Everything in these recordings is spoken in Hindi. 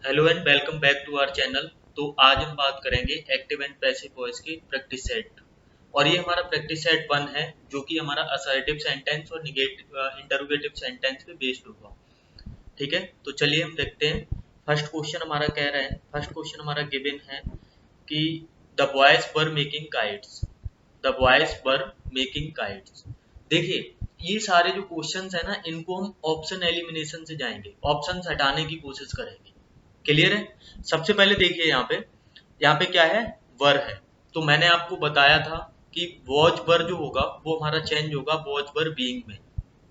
Hello and welcome back to our channel. तो आज हम बात करेंगे एक्टिव एंड पैसिव वॉइस के प्रैक्टिस सेट। और ये हमारा प्रैक्टिस सेट 1 है जो कि हमारा असर्टिव सेंटेंस और निगेटिव इंटरोगेटिव सेंटेंस पे बेस्ड होगा। ठीक है, तो चलिए हम देखते हैं। फर्स्ट क्वेश्चन हमारा कह रहा है, फर्स्ट क्वेश्चन हमारा गिवन है कि the boys were making kites, the boys were making kites. देखिए ये सारे जो क्वेश्चंस है ना, इनको हम ऑप्शन एलिमिनेशन से जाएंगे, ऑप्शन हटाने की कोशिश करेंगे। क्लियर है। सबसे पहले देखिए यहाँ पे क्या है, वर है। तो मैंने आपको बताया था कि वॉज वर जो होगा वो हमारा चेंज होगा वॉज वर बीइंग में।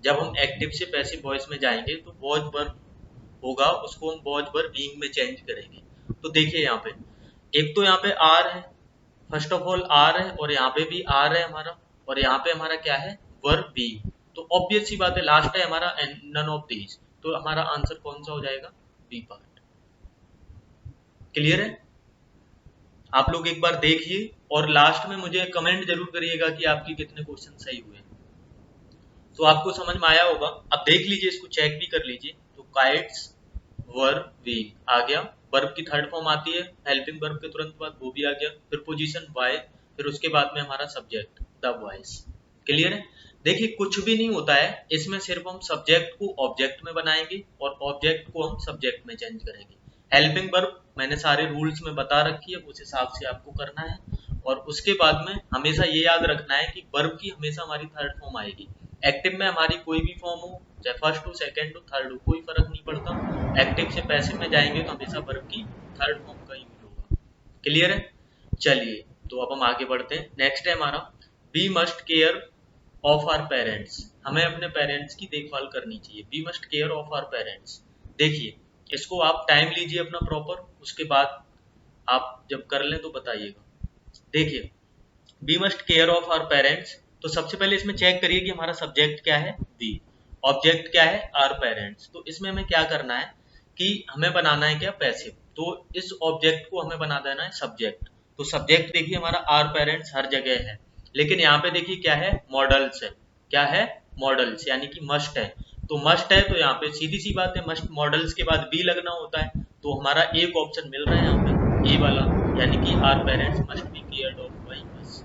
जब हम एक्टिव से पैसिव वॉइस में जाएंगे तो वॉज वर होगा, उसको हम वॉज वर बीइंग में चेंज करेंगे। तो देखिए यहाँ पे एक तो यहाँ पे आर है, फर्स्ट ऑफ ऑल आर है, और यहाँ पे भी आर है हमारा, और यहाँ पे हमारा क्या है, वर बी। तो ऑब्वियस सी बात है, लास्ट है हमारा नन ऑफ दीज। तो हमारा आंसर कौन सा हो जाएगा, बी पार्ट। क्लियर है। आप लोग एक बार देखिए और लास्ट में मुझे कमेंट जरूर करिएगा कि आपकी कितने क्वेश्चन सही हुए। तो आपको समझ में आया होगा। अब देख लीजिए, इसको चेक भी कर लीजिए। तो काइट्स वर वीक आ गया, वर्ब की थर्ड फॉर्म आती है, हेल्पिंग वर्ब के तुरंत बाद वो भी आ गया, फिर पोजीशन वाई, फिर उसके बाद में हमारा सब्जेक्ट द वॉइस। क्लियर है। देखिए कुछ भी नहीं होता है इसमें, सिर्फ हम सब्जेक्ट को ऑब्जेक्ट में बनाएंगे और ऑब्जेक्ट को हम सब्जेक्ट में चेंज करेंगे। हेल्पिंग वर्ब मैंने सारे रूल्स में बता रखी है, उस हिसाब से आपको करना है। और उसके बाद में हमेशा ये याद रखना है कि वर्ब की हमेशा हमारी थर्ड फॉर्म आएगी। एक्टिव में हमारी कोई भी फॉर्म हो, चाहे फर्स्ट हो, सेकंड हो, थर्ड हो, कोई फर्क नहीं पड़ता। एक्टिव से पैसिव में जाएंगे तो हमेशा वर्ब की थर्ड फॉर्म का यूज होगा। क्लियर है। चलिए तो अब हम आगे बढ़ते हैं। नेक्स्ट है हमारा we must care of our parents. हमें अपने पेरेंट्स की देखभाल करनी चाहिए। We must care of our parents. देखिए इसको आप टाइम लीजिए अपना प्रॉपर, उसके बाद आप जब कर लें तो बताइएगा। देखिए we must care of our parents. तो सबसे पहले इसमें चेक करिए कि हमारा सब्जेक्ट क्या है, वी, ऑब्जेक्ट क्या है, आवर पेरेंट्स। तो इसमें हमें क्या करना है कि हमें बनाना है क्या, पैसिव। तो इस ऑब्जेक्ट को हमें बना देना है सब्जेक्ट। तो सब्जेक्ट देखिए हमारा आवर पेरेंट्स हर जगह है, लेकिन यहाँ पे देखिए क्या है, मॉडल्स है। क्या है, मॉडल्स, यानी कि मस्ट है। तो मस्ट है तो यहाँ पे सीधी सी बात है, मस्ट मॉडल्स के बाद बी लगना होता है। तो हमारा एक ऑप्शन मिल रहा है यहाँ पे, ए वाला, यानी कि our parents must be cared of by us.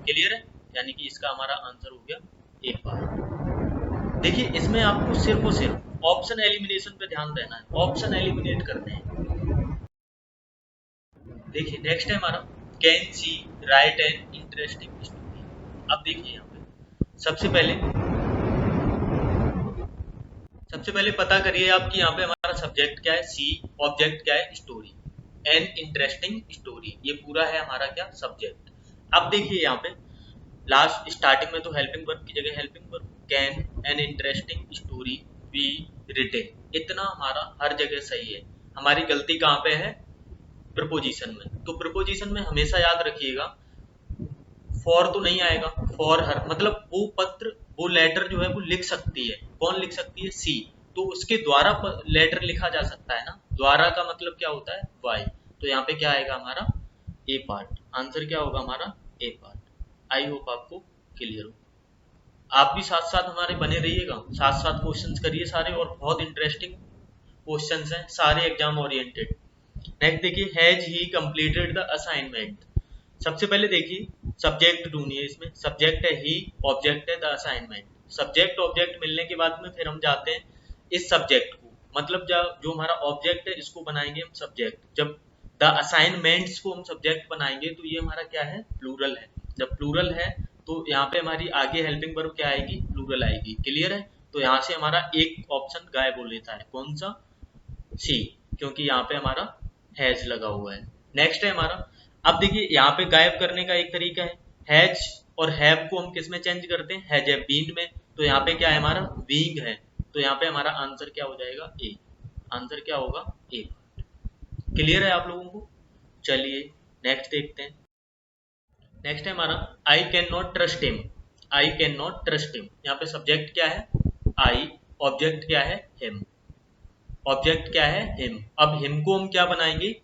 Clear है। यानी कि इसका हमारा आंसर हो गया ए पार्ट। देखिए इसमें आपको सिर्फ और सिर्फ ऑप्शन एलिमिनेशन पे ध्यान देना है, ऑप्शन एलिमिनेट करने हैं। देखिए नेक्स्ट है हमारा can see right N interesting story. अब देखिए यहाँ पे सबसे पहले पता करिए आप कि यहाँ पे हमारा सब्जेक्ट क्या है, सी, ऑब्जेक्ट क्या है, स्टोरी, एन इंटरेस्टिंग स्टोरी, ये पूरा है हमारा क्या, सब्जेक्ट। अब देखिए यहाँ पे लास्ट स्टार्टिंग में तो हेल्पिंग वर्ब की जगह helping verb, can an interesting story be written, इतना हमारा हर जगह सही है। हमारी गलती कहाँ पे है, प्रपोजिशन में। तो प्रपोजिशन में हमेशा याद रखिएगा फॉर तो नहीं आएगा, फॉर हर मतलब वो पत्र, वो लेटर जो है वो लिख सकती है, कौन लिख सकती है, सी। तो उसके द्वारा लेटर लिखा जा सकता है ना, द्वारा का मतलब क्या होता है, वाई। तो यहाँ पे क्या आएगा हमारा, ए पार्ट। आंसर क्या होगा हमारा, ए पार्ट। आई होप आपको क्लियर हो। आप भी साथ साथ हमारे बने रहिएगा, साथ साथ क्वेश्चंस करिए सारे, और बहुत इंटरेस्टिंग क्वेश्चंस हैं सारे, एग्जाम ओरिएंटेड। नेक्स्ट देखिए has he completed the assignment. सबसे पहले देखिए सब्जेक्ट ढूंढिए, इसमें सब्जेक्ट है ही, ऑब्जेक्ट है द असाइनमेंट। सब्जेक्ट ऑब्जेक्ट मिलने के बाद में फिर हम जाते हैं इस सब्जेक्ट को, मतलब जो हमारा ऑब्जेक्ट है इसको बनाएंगे हम सब्जेक्ट। जब द असाइनमेंट्स को हम सब्जेक्ट बनाएंगे तो ये हमारा क्या है, प्लूरल है। जब प्लूरल है तो यहाँ पे हमारी आगे हेल्पिंग वर्ब क्या आएगी, प्लूरल आएगी। क्लियर है। तो यहाँ से हमारा एक ऑप्शन गायब हो लेता है, कौन सा, सी, क्योंकि यहाँ पे हमारा हैज लगा हुआ है। नेक्स्ट है हमारा, अब देखिए यहाँ पे गायब करने का एक तरीका है, हैज और हैव को हम किस में चेंज करते हैं, हैज हैव बीन में। तो यहाँ पे क्या है हमारा, बीइंग है। तो यहाँ पे हमारा आंसर क्या हो जाएगा, ए। आंसर क्या होगा, ए। क्लियर है आप लोगों को। चलिए नेक्स्ट देखते हैं। नेक्स्ट है हमारा I can not trust him. I can not trust him, यहाँ पे सब्जेक्ट क्या है, आई, ऑब्जेक्ट क्या है, हिम। ऑब्जेक्ट क्या है, हिम। अब हिम को हम क्या बनाएंगे,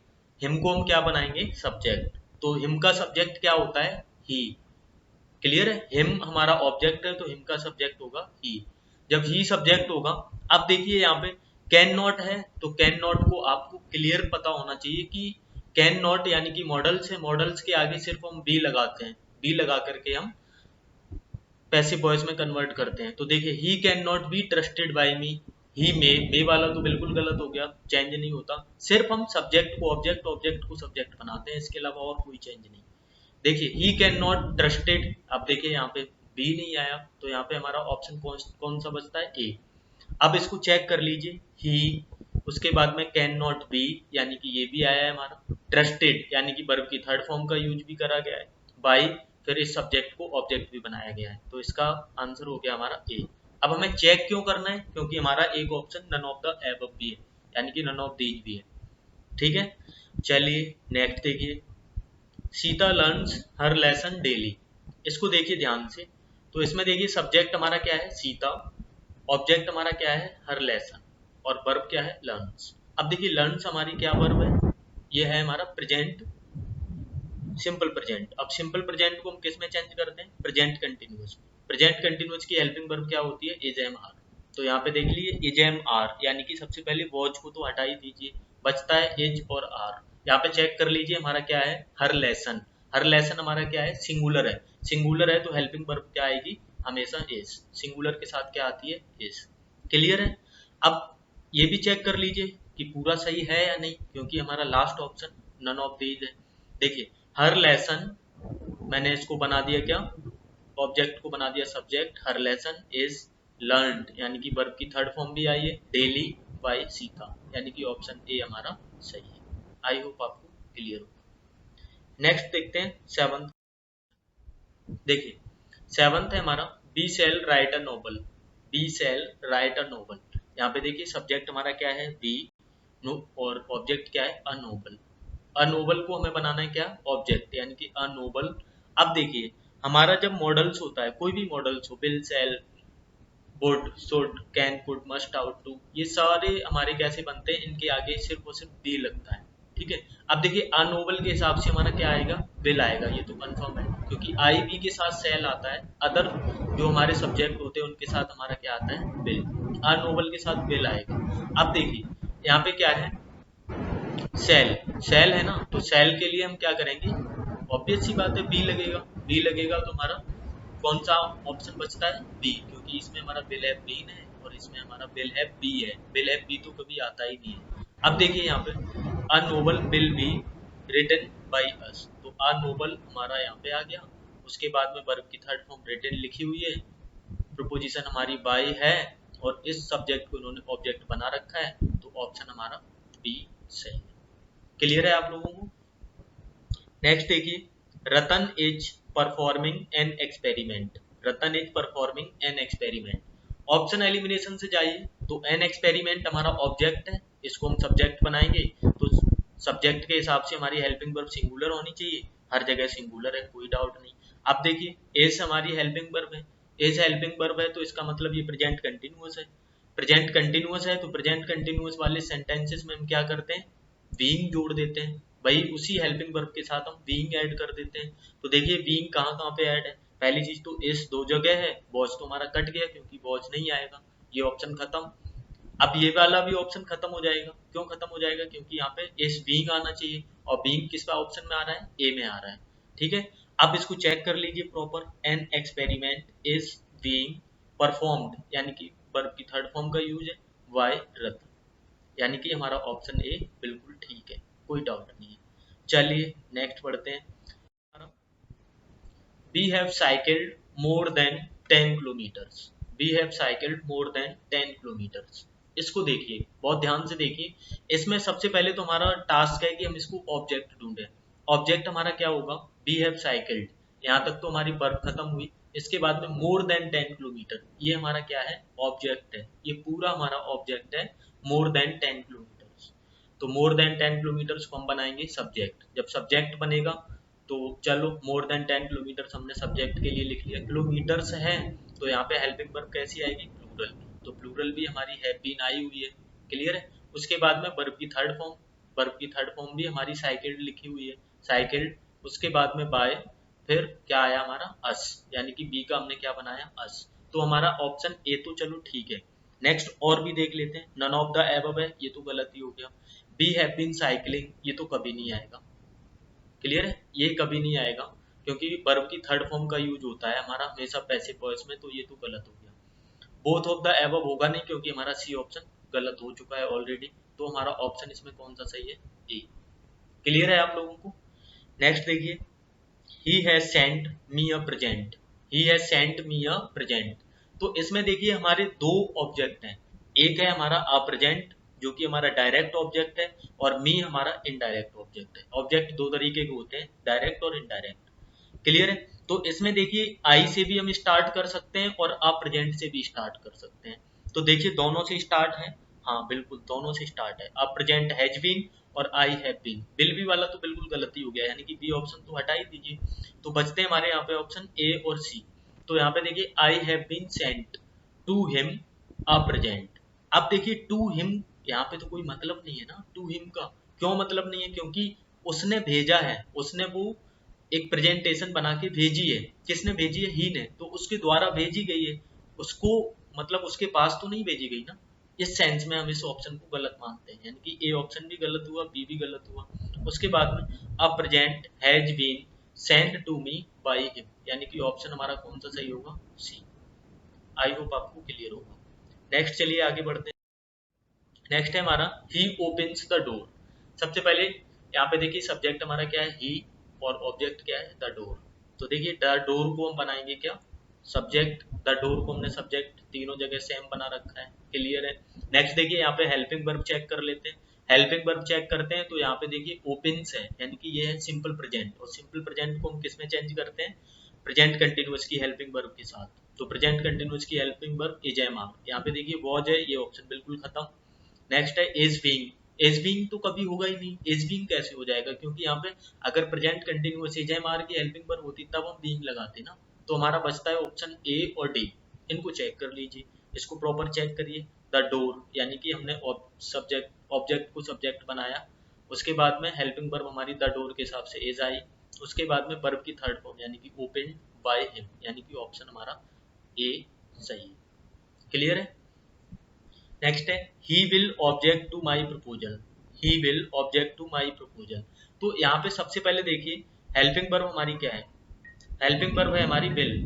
हिम को हम क्या बनाएंगे, सब्जेक्ट। तो हिम का सब्जेक्ट क्या होता है, ही। क्लियर है। हिम हमारा ऑब्जेक्ट है तो हिम का सब्जेक्ट होगा ही। जब ही सब्जेक्ट होगा, अब देखिए यहाँ पे कैन नॉट है तो कैन नॉट को आपको क्लियर पता होना चाहिए कि कैन नॉट यानी कि मॉडल्स है, मॉडल्स के आगे सिर्फ हम बी लगाते हैं, बी लगा करके हम पैसिव वॉइस में कन्वर्ट करते हैं। तो देखिए he can not be trusted by me, he may वाला तो बिल्कुल गलत हो गया, चेंज नहीं होता, सिर्फ हम सब्जेक्ट को ऑब्जेक्ट, ऑब्जेक्ट को सब्जेक्ट बनाते हैं, इसके अलावा और कोई चेंज नहीं। देखिए ही कैन नॉट ट्रस्टेड, अब देखिए यहाँ पे बी नहीं आया तो यहाँ पे हमारा ऑप्शन कौन सा बचता है, ए। अब इसको चेक कर लीजिए, ही, उसके बाद में कैन नॉट बी यानी कि ये भी आया है हमारा, ट्रस्टेड यानी कि वर्ब की थर्ड फॉर्म का यूज भी करा गया है, बाई फिर इस सब्जेक्ट को ऑब्जेक्ट भी बनाया गया है, तो इसका आंसर हो गया हमारा ए। अब हमें चेक क्यों करना है, क्योंकि हमारा एक option none of the above भी है, यानी कि नन ऑफ दीज भी है, ठीक है। चलिए नेक्स्ट देखिए, सीता लर्न्स हर लेसन डेली, इसको देखिए ध्यान से। तो इसमें देखिए सब्जेक्ट हमारा क्या है, सीता, ऑब्जेक्ट हमारा क्या है, हर लेसन, और वर्ब क्या है, लर्न्स। अब देखिए लर्न्स हमारी क्या वर्ब है, ये है हमारा प्रेजेंट सिंपल प्रेजेंट। अब सिंपल प्रेजेंट को हम किस में चेंज करते हैं, प्रेजेंट कंटिन्यूअस। प्रेजेंट कंटिन्यूअस की हेल्पिंग वर्ब क्या होती है, इज एम आर। तो यहाँ पे देख लीजिए इज एम आर, यानी कि सबसे पहले वॉच को तो हटा ही दीजिए, बचता है इज और आर। यहाँ पे चेक कर लीजिए हमारा क्या है, हर लेसन। हर लेसन हमारा क्या है, सिंगुलर है, सिंगुलर है तो हेल्पिंग वर्ब क्या आएगी, हमेशा इज। सिंगुलर के साथ क्या आती है, इज। क्लियर है। अब ये भी चेक कर लीजिए कि पूरा सही है या नहीं, क्योंकि हमारा last option none of these है। देखिए हर लेसन, मैंने इसको बना दिया क्या, ऑब्जेक्ट को बना दिया subject, her lesson is learned यानी कि वर्ब की थर्ड फॉर्म भी आई है, डेली बाय सीता, यानी कि ऑप्शन ए हमारा सही है। आई होप आपको क्लियर हो। नेक्स्ट देखते हैं सेवंथ। देखिए सेवंथ है हमारा, B shall write a novel, B shall write a novel. यहाँ पे देखिए सब्जेक्ट हमारा क्या है, बी, और ऑब्जेक्ट क्या है, अ नोबल। अनोबल को हमें बनाना है क्या, ऑब्जेक्ट, यानी कि अनोबल। अब देखिए हमारा जब मॉडल्स होता है, कोई भी मॉडल्स हो, will, shall, would, should, can, could, must, ought to, ये सारे हमारे कैसे बनते हैं, इनके आगे सिर्फ और सिर्फ बी लगता है, ठीक है। अब देखिए अनोबल के हिसाब से हमारा क्या आएगा, विल आएगा, ये तो कंफर्म है, क्योंकि आई बी के साथ सेल आता है, अदर जो हमारे सब्जेक्ट होते हैं उनके साथ हमारा क्या आता है, विल। अनोबल के साथ विल आएगा। अब देखिए यहाँ पे क्या है, सेल, सेल है ना, तो सेल के लिए हम क्या करेंगे, ऑब्वियस सी बात है बी लगेगा, बी लगेगा तो हमारा कौन सा ऑप्शन बचता है, बी, क्योंकि इसमें हमारा विल हैव बीन है और इसमें हमारा विल हैव बी है, विल हैव बी तो कभी आता ही नहीं है। अब देखिए यहाँ पे a novel will be written by us, तो अ नोबल हमारा यहाँ पे आ गया, उसके बाद में वर्ब की थर्ड फॉर्म रिटन लिखी हुई है, प्रोपोजिशन हमारी बाय है, और इस सब्जेक्ट को इन्होंने ऑब्जेक्ट बना रखा है, तो ऑप्शन हमारा बी सही है। क्लियर है आप लोगों को। नेक्स्ट देखिए, Ratan is performing an experiment, Ratan is performing an experiment. Option elimination से जाइए, तो एन एक्सपेरिमेंट हमारा ऑब्जेक्ट है, इसको हम सब्जेक्ट बनाएंगे, तो सब्जेक्ट के हिसाब से हमारी हेल्पिंग वर्ब सिंगुलर होनी चाहिए, हर जगह सिंगुलर है, कोई डाउट नहीं। अब देखिए एज हमारी हेल्पिंग वर्ब है, एज हेल्पिंग वर्ब है तो इसका मतलब ये प्रेजेंट कंटिन्यूअस है, प्रेजेंट कंटिन्यूअस है तो प्रेजेंट कंटिन्यूअस वाले सेंटेंसेस में हम क्या करते हैं, बीइंग जोड़ देते हैं, भाई उसी हेल्पिंग वर्ब के साथ हम बीइंग ऐड कर देते हैं। तो देखिए बीइंग कहाँ कहाँ पे ऐड है, पहली चीज तो इस दो जगह है, वॉच तो हमारा कट गया क्योंकि वॉच नहीं आएगा, ये ऑप्शन खत्म। अब ये वाला भी ऑप्शन खत्म हो जाएगा, क्यों खत्म हो जाएगा, क्योंकि यहाँ पे इस बीइंग आना चाहिए, और बीइंग किस ऑप्शन में आ रहा है, ए में आ रहा है, ठीक है। अब इसको चेक कर लीजिए proper, an experiment is being performed, यानी कि वर्ब की थर्ड फॉर्म का यूज है, वाई रतन, यानी कि हमारा ऑप्शन ए बिल्कुल ठीक है, कोई डाउट नहीं है। चलिए नेक्स्ट पढ़ते हैं, we have cycled more than 10 kilometres, we have cycled more than 10 kilometres. इसको देखिए बहुत ध्यान से देखिए, इसमें सबसे पहले तो हमारा टास्क है कि हम इसको ऑब्जेक्ट ढूंढें। ऑब्जेक्ट हमारा क्या होगा, वी हैव साइकिल्ड, यहाँ तक तो हमारी वर्ब खत्म हुई, इसके बाद में मोर देन 10 किलोमीटर, ये हमारा क्या है, ऑब्जेक्ट है, ये पूरा हमारा ऑब्जेक्ट है, मोर देन 10 किलोमीटर्स। तो मोर देन 10 किलोमीटर्स को हम बनाएंगे सब्जेक्ट, जब सब्जेक्ट बनेगा तो चलो मोर देन 10 किलोमीटर्स हमने सब्जेक्ट के लिए लिख लिया, किलोमीटर्स है तो यहाँ पे हेल्पिंग वर्ब कैसी आएगी, प्लूरल, तो प्लूरल भी हमारी हैव बीन आई हुई है। क्लियर है। उसके बाद में वर्ब की थर्ड फॉर्म, वर्ब की थर्ड फॉर्म भी हमारी साइकिल्ड लिखी हुई है, साइकिल्ड, उसके बाद में बाय, फिर क्या आया हमारा अस, यानी कि बी का हमने क्या बनाया, अस। तो हमारा ऑप्शन ए तो चलो ठीक है, नेक्स्ट और भी देख लेते हैं, नन ऑफ द एबव है, ये तो गलत ही हो गया। बी हैव बीन साइकिलिंग, ये तो कभी नहीं आएगा। क्लियर है, ये कभी नहीं आएगा क्योंकि वर्ब की थर्ड फॉर्म का यूज होता है हमारा हमेशा पैसिव वॉइस में, तो ये तो गलत हो गया। बोथ ऑफ द एबव होगा नहीं क्योंकि हमारा सी ऑप्शन गलत हो चुका है ऑलरेडी, तो हमारा ऑप्शन इसमें कौन सा सही है, ए। क्लियर है आप लोगों को। नेक्स्ट देखिए, he has sent me a present, he has sent me a present. तो इसमें देखिए हमारे दो ऑब्जेक्ट हैं, एक है हमारा अ प्रेजेंट जो कि हमारा डायरेक्ट ऑब्जेक्ट है, और मी हमारा इनडायरेक्ट ऑब्जेक्ट है। ऑब्जेक्ट दो तरीके के होते हैं, डायरेक्ट और इनडायरेक्ट। क्लियर है, तो इसमें देखिए आई से भी हम स्टार्ट कर सकते हैं और अ प्रेजेंट से भी स्टार्ट कर सकते हैं। तो देखिए दोनों से स्टार्ट है, हाँ बिल्कुल दोनों से स्टार्ट है। अ प्रेजेंट हैज बीन और I have been, will be वाला तो बिल्कुल गलत ही हो गया, यानी कि बी ऑप्शन तो हटा ही दीजिए। तो बचते हैं हमारे यहाँ पे ऑप्शन ए और सी। तो यहाँ पे देखिए I have been sent to him a present. अब देखिए टू हिम, यहाँ पे तो कोई मतलब नहीं है ना टू हिम का। क्यों मतलब नहीं है, क्योंकि उसने भेजा है, उसने वो एक प्रेजेंटेशन बना के भेजी है। किसने भेजी है, ही ने, तो उसके द्वारा भेजी गई है, उसको मतलब उसके पास तो नहीं भेजी गई ना। इस सेंस में हम इस ऑप्शन को गलत मानते हैं, यानी कि ए ऑप्शन भी गलत हुआ, बी भी गलत हुआ। उसके बाद में a present has been send to me by him, यानी कि ऑप्शन हमारा कौन सा सही होगा, सी। आई होप आपको क्लियर होगा। नेक्स्ट चलिए आगे बढ़ते हैं। नेक्स्ट है हमारा ही ओपन्स द डोर। सबसे पहले यहाँ पे देखिए सब्जेक्ट हमारा क्या है, ही, और ऑब्जेक्ट क्या है, द डोर। तो देखिए द डोर को हम बनाएंगे क्या, सब्जेक्ट। द डोर को हमने सब्जेक्ट तीनों जगह सेम बना रखा है। क्लियर है। नेक्स्ट देखिए यहाँ पे हेल्पिंग वर्ब चेक कर लेते हैं। हेल्पिंग वर्ब चेक करते हैं तो यहाँ पे देखिए ओपन्स है, यानी कि ये है सिंपल प्रेजेंट, और सिंपल प्रेजेंट को हम किस में चेंज करते हैं, प्रेजेंट कंटिन्यूअस की हेल्पिंग वर्ब के साथ। तो प्रेजेंट कंटिन्यूअस की helping verb is am are, यहाँ पे देखिए वॉज है, ये ऑप्शन बिल्कुल खत्म। नेक्स्ट है इज बीइंग, इज बीइंग तो कभी होगा ही नहीं, इज बीइंग कैसे हो जाएगा, क्योंकि यहाँ पे अगर present continuous is am are की हेल्पिंग वर्ब होती तब हम बीइंग लगाते ना। तो हमारा बचता है ऑप्शन ए और डी, इनको चेक कर लीजिए, इसको प्रॉपर चेक करिए। द डोर, यानी कि हमने सब्जेक्ट ऑब्जेक्ट को सब्जेक्ट बनाया, उसके बाद में हेल्पिंग वर्ब हमारी द डोर के हिसाब से इज आई, उसके बाद में वर्ब की थर्ड फॉर्म यानी कि ओपन बाय हिम, यानी कि ऑप्शन हमारा ए सही है। क्लियर है। नेक्स्ट है he will object to my proposal, he will object to my proposal. तो यहाँ पे सबसे पहले देखिए हेल्पिंग वर्ब हमारी क्या है, हेल्पिंग वर्ब है हमारी विल।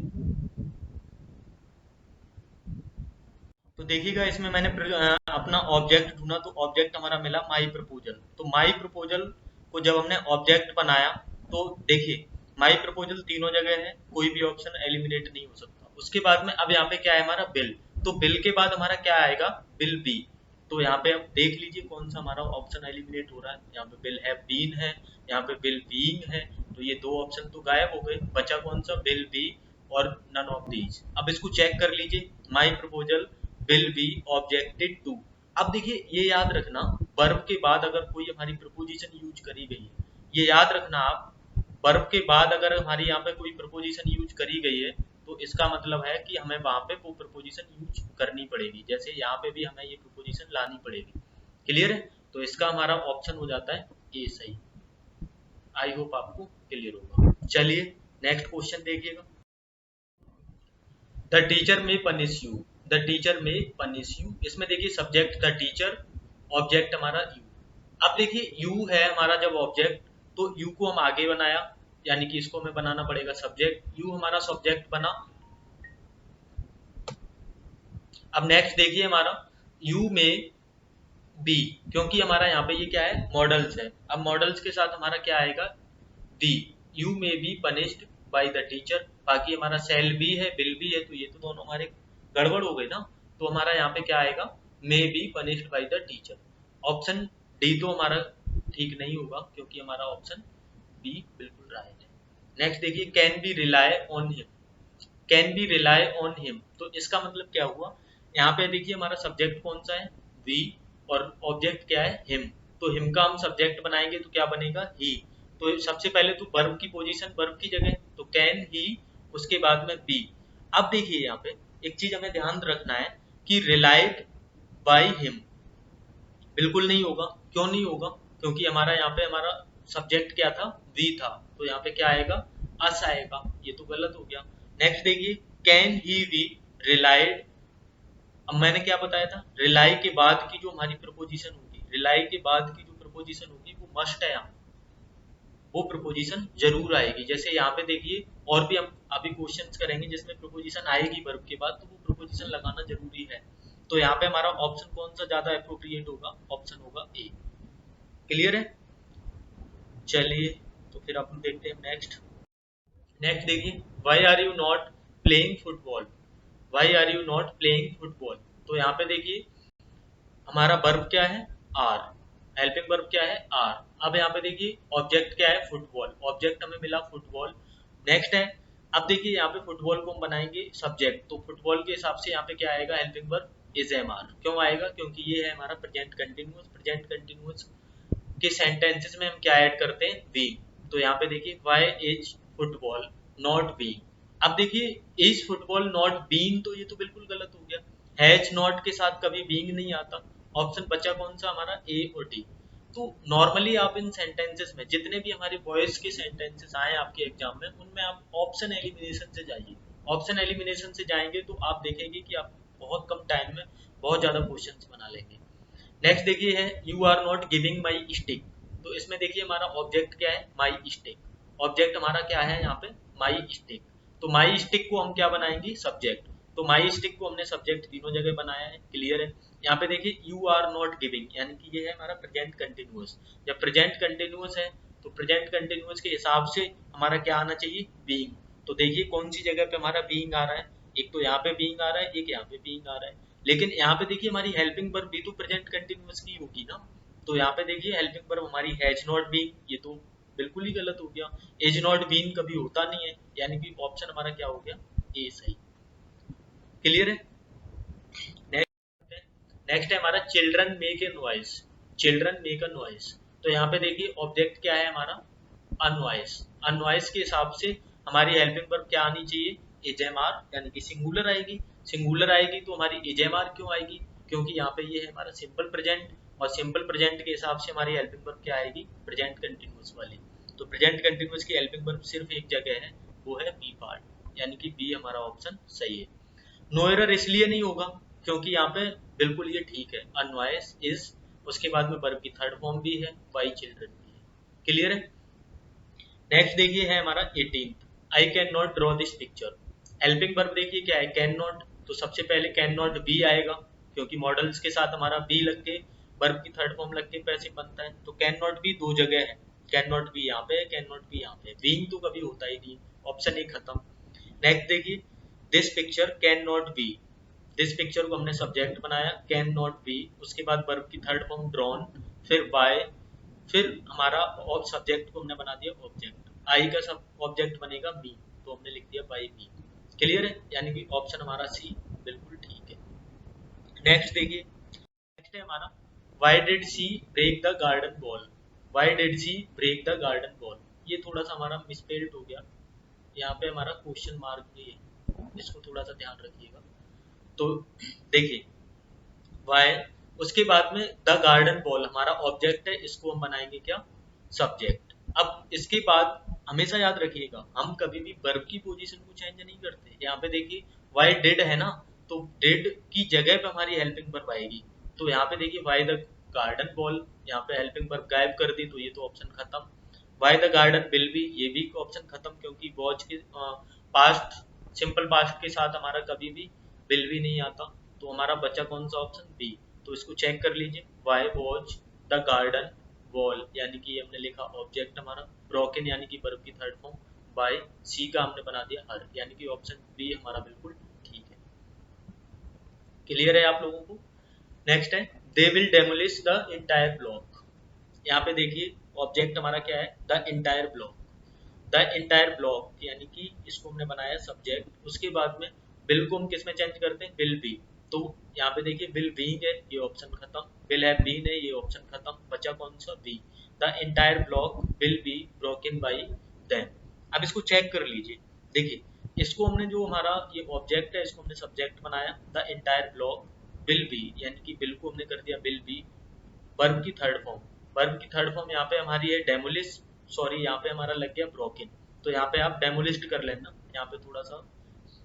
तो देखिएगा इसमें मैंने अपना ऑब्जेक्ट ढूंढा, तो ऑब्जेक्ट हमारा मिला माई प्रपोजल। तो माई प्रपोजल को जब हमने ऑब्जेक्ट बनाया तो देखिए माई प्रपोजल तीनों जगह है, कोई भी ऑप्शन एलिमिनेट नहीं हो सकता। उसके बाद में अब यहाँ पे क्या है हमारा बिल, तो बिल के बाद हमारा क्या आएगा, बिल बी। तो यहाँ पे अब देख लीजिए कौन सा हमारा ऑप्शन एलिमिनेट हो रहा है, यहाँ पे बिल हैव बीन है, यहाँ पे बिल बीइंग है, तो ये दो ऑप्शन तो गायब हो गए, बचा कौन सा, बिल बी और नन ऑफ दीज। अब इसको चेक कर लीजिए, my proposal will be objected to. अब देखिए ये याद रखना, वर्ब के बाद अगर कोई हमारी प्रपोजिशन यूज करी गई है, ये याद रखना आप, वर्ब के बाद अगर हमारी यहाँ पे कोई प्रपोजिशन यूज करी गई है तो इसका मतलब है कि हमें वहां पे वो प्रपोजिशन यूज करनी पड़ेगी, जैसे यहाँ पे भी हमें ये प्रपोजिशन लानी पड़ेगी। क्लियर है, तो इसका हमारा ऑप्शन हो जाता है ए सही। आई होप आपको क्लियर होगा। चलिए नेक्स्ट क्वेश्चन देखिएगा। द टीचर में पनिश यू, द टीचर में पनिश यू। इसमें देखिए सब्जेक्ट द टीचर, ऑब्जेक्ट हमारा यू। अब देखिए यू है हमारा जब ऑब्जेक्ट, तो यू को हम आगे बनाया, यानी कि इसको हमें बनाना पड़ेगा सब्जेक्ट, यू हमारा सब्जेक्ट बना। अब नेक्स्ट देखिए हमारा यू में बी, क्योंकि हमारा यहाँ पे ये क्या है, मॉडल्स है। अब मॉडल्स के साथ हमारा क्या आएगा, बी। यू में be punished by the teacher, बाकी हमारा सेल बी है, बिल भी है, तो ये तो दोनों हमारे गड़बड़ हो गए ना। तो हमारा यहाँ पे क्या आएगा, may be punished by the teacher. Option D तो हमारा ठीक नहीं होगा क्योंकि हमारा ऑप्शन बी बिल्कुल राइट है। नेक्स्ट देखिए can be rely on him, can be rely on him. तो इसका मतलब क्या हुआ, यहाँ पे देखिए हमारा सब्जेक्ट कौन सा है, वी, और ऑब्जेक्ट क्या है, हिम। तो हिम का हम सब्जेक्ट बनाएंगे तो क्या बनेगा, ही। तो सबसे पहले तो वर्ब की पोजीशन, वर्ब की जगह, तो कैन ही, उसके बाद में बी। अब देखिए यहाँ पे एक चीज हमें ध्यान रखना है कि रिलाइड बाय हिम बिल्कुल नहीं होगा। क्यों नहीं होगा, क्योंकि हमारा यहाँ पे हमारा सब्जेक्ट क्या था, वी था, तो यहाँ पे क्या आएगा, अस आएगा, ये तो गलत हो गया। नेक्स्ट देखिए कैन ही बी रिलाइड अब मैंने क्या बताया था, रिलाई के बाद की जो हमारी प्रपोजिशन होगी, रिलाई के बाद की जो प्रपोजिशन होगी वो मस्ट है, यहाँ वो प्रपोजिशन जरूर आएगी। जैसे यहाँ पे देखिए, और भी हम अभी क्वेश्चंस करेंगे जिसमें प्रपोजिशन आएगी वर्ब के बाद, तो वो प्रपोजिशन लगाना जरूरी है। तो यहाँ पे हमारा ऑप्शन कौन सा ज्यादा अप्रोप्रिएट होगा, ऑप्शन होगा ए। क्लियर है? चलिए, तो फिर अपन देखते हैं नेक्स्ट। नेक्स्ट देखिए, why are you not playing football, why are you not playing football. तो यहाँ पे देखिए हमारा वर्ब क्या है, आर, हेल्पिंग वर्ब क्या है, आर। अब यहाँ पे देखिए ऑब्जेक्ट क्या है, फुटबॉल, ऑब्जेक्ट हमें मिला फुटबॉल। नेक्स्ट है, अब देखिए यहाँ पे फुटबॉल को हम बनाएंगे सब्जेक्ट, तो फुटबॉल के हिसाब से यहाँ पे क्या आएगा, helping verb is am are. क्यों आएगा, क्योंकि ये है हमारा प्रेजेंट कंटिन्यूअस, प्रेजेंट कंटिन्यूअस के सेंटेंसेस में हम क्या ऐड करते हैं, बीइंग। तो यहाँ पे देखिए why is football not being. अब देखिए इज फुटबॉल नॉट बीइंग, तो ये तो बिल्कुल गलत हो गया, हैज नॉट के साथ कभी बीइंग नहीं आता। ऑप्शन बचा कौन सा हमारा, ए और डी। तो नॉर्मली आप इन सेंटेंसेस में जितने भी हमारे वॉइस के सेंटेंसेस आए आपके एग्जाम में, उनमें आप ऑप्शन एलिमिनेशन से जाइए। ऑप्शन एलिमिनेशन से जाएंगे तो आप देखेंगे कि आप बहुत कम टाइम में बहुत ज्यादा क्वेश्चंस बना लेंगे। नेक्स्ट देखिए है, you are not giving my stick. तो इसमें देखिए हमारा ऑब्जेक्ट क्या है, माई स्टिक। ऑब्जेक्ट हमारा क्या है यहाँ पे, माई स्टिक। तो माई स्टिक को हम क्या बनाएंगे, सब्जेक्ट। तो माई स्टिक को हमने सब्जेक्ट तीनों जगह बनाया है। क्लियर है? यहाँ पे देखिए यू आर नॉट गिविंग, यानी कि ये है हमारा प्रेजेंट कंटिन्यूअस। जब प्रेजेंट कंटिन्यूअस है तो प्रेजेंट कंटिन्यूअस के हिसाब से हमारा क्या आना चाहिए, बीइंग। तो देखिए कौन सी जगह पे हमारा बीइंग आ रहा है, एक तो यहाँ पे बीइंग आ रहा है, एक यहाँ पे बीइंग आ रहा है। लेकिन यहाँ पे देखिए हमारी हेल्पिंग वर्ब भी तो प्रेजेंट कंटिन्यूअस की होगी ना। तो यहाँ पे देखिए हेल्पिंग वर्ब हमारी हैज नॉट बीन, ये तो बिल्कुल ही गलत हो गया। एज नॉट बीन कभी होता नहीं है, यानी कि ऑप्शन हमारा क्या हो गया, ए सही। क्लियर है? नेक्स्ट है हमारा children make a noise, children make a noise. तो यहाँ पे देखिए ऑब्जेक्ट क्या है हमारा, अनवॉइस। अनवॉइस के हिसाब से हमारी हेल्पिंग वर्ब क्या आनी चाहिए, एजेमआर, यानी कि सिंगुलर आएगी। सिंगुलर आएगी तो हमारी एजेमआर क्यों आएगी, क्योंकि यहाँ पे ये है हमारा सिंपल प्रेजेंट, और सिंपल प्रेजेंट के हिसाब से हमारी हेल्पिंग वर्ब क्या आएगी, प्रेजेंट कंटिन्यूअस वाली। तो प्रेजेंट कंटिन्यूअस की हेल्पिंग वर्ब सिर्फ एक जगह है, वो है बी पार्ट, यानी कि बी हमारा ऑप्शन सही है। नो एरर इसलिए नहीं होगा क्योंकि यहाँ पे बिल्कुल ये ठीक है, अनवॉइस इज, उसके बाद में वर्ब की थर्ड फॉर्म भी है, वाई चिल्ड्रन भी है। क्लियर है? नेक्स्ट देखिए है हमारा 18th, I can not draw this picture. Helping verb देखिए क्या है, कैन नॉट। तो सबसे पहले कैन नॉट बी आएगा, क्योंकि मॉडल्स के साथ हमारा बी लग के वर्ब की थर्ड फॉर्म लग के पैसे बनता है। तो कैन नॉट बी दो जगह है, कैन नॉट बी यहाँ पे है, कैन नॉट बी यहाँ पे, बीइंग तो कभी होता ही नहीं, ऑप्शन एक खत्म। नेक्स्ट देखिए, this picture can not B. This picture को हमने सब्जेक्ट बनाया, कैन नॉट बी, उसके बाद वर्ब की थर्ड फॉर्म ड्रॉन, फिर बाय, फिर हमारा सब्जेक्ट को हमने बना दिया ऑब्जेक्ट। आई का सब ऑब्जेक्ट बनेगा मी, तो हमने लिख दिया बाई मी। क्लियर है? यानी कि ऑप्शन हमारा सी बिल्कुल ठीक है। नेक्स्ट देखिए, नेक्स्ट है हमारा, why did she break the garden ball. Why did she break the garden ball, ये थोड़ा सा हमारा मिसपेल्ड हो गया, यहाँ पे हमारा क्वेश्चन मार्क भी है, इसको थोड़ा सा ध्यान रखिएगा। तो देखिए वाई, उसके बाद में द गार्डन बॉल हमारा ऑब्जेक्ट है, इसको हम बनाएंगे क्या, सब्जेक्ट। अब इसके बाद हमेशा याद रखिएगा, हम कभी भी वर्ब की पोजीशन को चेंज नहीं करते। यहाँ पे देखिए वाई डिड है ना, तो डिड की जगह पे हमारी हेल्पिंग वर्ब आएगी। तो यहाँ पे देखिए वाई द गार्डन बॉल, यहाँ पे हेल्पिंग वर्ब गायब कर दी, तो ये तो ऑप्शन खत्म। Why the garden will be, ये भी ऑप्शन खत्म, क्योंकि वॉच के पास्ट, सिंपल पास्ट के साथ हमारा कभी भी विल भी नहीं आता। तो हमारा बचा कौन सा ऑप्शन, बी। तो इसको चेक कर लीजिए, why watch the garden wall, यानी कि हमने लिखा ऑब्जेक्ट हमारा, ब्रोकन यानी कि वर्ब की थर्ड फॉर्म, बाय, सी का हमने बना दिया हर, यानी कि ऑप्शन बी हमारा बिल्कुल ठीक है। क्लियर है आप लोगों को? नेक्स्ट है, they will demolish the entire block. यहाँ पे देखिए ऑब्जेक्ट हमारा क्या है, the entire block. The entire block यानी कि इसको हमने बनाया सब्जेक्ट, उसके बाद में विल को हम किस में चेंज करते हैं, विल बी। तो यहाँ पे देखिए विल बीइंग है, ये ऑप्शन खत्म, विल हैव बीन है, ये ऑप्शन खत्म, बचा कौन सा, B. The entire block will be broken by them. अब इसको चेक कर लीजिए, देखिए इसको हमने जो हमारा ये ऑब्जेक्ट है, इसको हमने सब्जेक्ट बनाया, the entire block will B, यानी कि विल को हमने कर दिया विल बी, वर्ब की थर्ड फॉर्म। वर्ब की थर्ड फॉर्म यहाँ पे हमारी है डेमोलिश, सॉरी यहाँ पे हमारा लग गया ब्रोकन। तो यहाँ पे आप डेमोलिस्ट कर लेना, यहाँ पे थोड़ा सा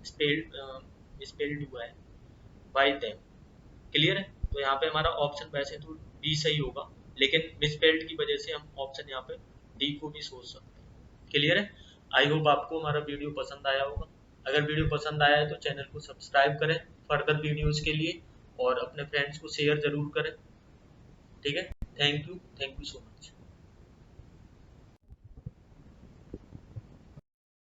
स्पेल्ड स्पेल्ड हुआ है बाय देम। क्लियर है? तो यहाँ पे हमारा ऑप्शन वैसे तो डी सही होगा, लेकिन मिसस्पेल्ड की वजह से हम ऑप्शन यहाँ पे डी को भी सोच सकते हैं। क्लियर है? आई होप आपको हमारा वीडियो पसंद आया होगा। अगर वीडियो पसंद आया है तो चैनल को सब्सक्राइब करें फर्दर वीडियोस के लिए, और अपने फ्रेंड्स को शेयर जरूर करें। ठीक है? Thank you so much.